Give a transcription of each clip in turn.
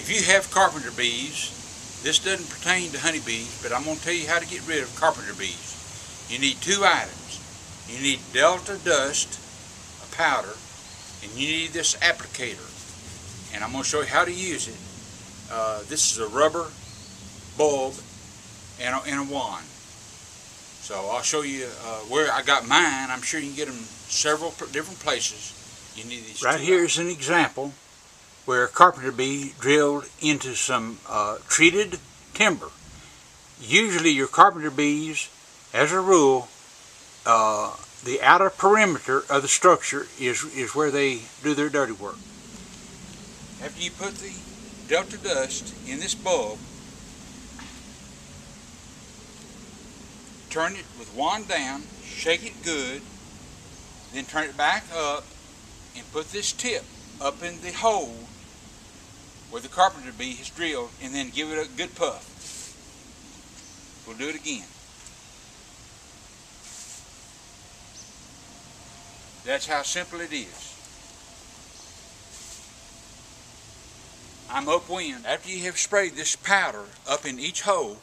If you have carpenter bees, this doesn't pertain to honeybees, but I'm going to tell you how to get rid of carpenter bees. You need two items. You need Delta Dust, a powder, and you need this applicator. And I'm going to show you how to use it. This is a rubber bulb and a wand. So I'll show you where I got mine. I'm sure you can get them several different places. You need these. Right here is an example where a carpenter bee drilled into some treated timber. Usually your carpenter bees, as a rule, the outer perimeter of the structure is where they do their dirty work. After you put the Delta Dust in this bulb, turn it with wand down, shake it good, then turn it back up and put this tip up in the hole where the carpenter bee has drilled, and then give it a good puff. We'll do it again. That's how simple it is. I'm upwind. After you have sprayed this powder up in each hole,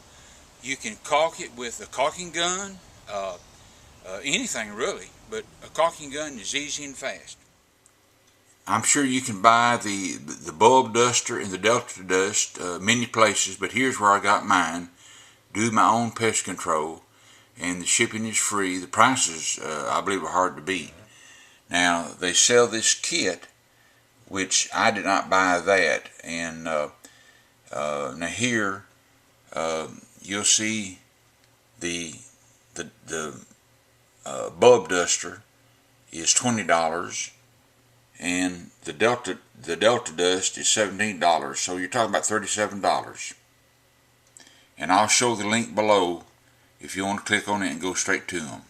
you can caulk it with a caulking gun, anything really, but a caulking gun is easy and fast. I'm sure you can buy the bulb duster and the Delta Dust many places, but here's where I got mine. Do my own pest control, and the shipping is free. The prices, I believe, are hard to beat. Now, they sell this kit, which I did not buy that, and now here you'll see the bulb duster is $20, and the Delta Dust is $17, so you're talking about $37. And I'll show the link below if you want to click on it and go straight to them.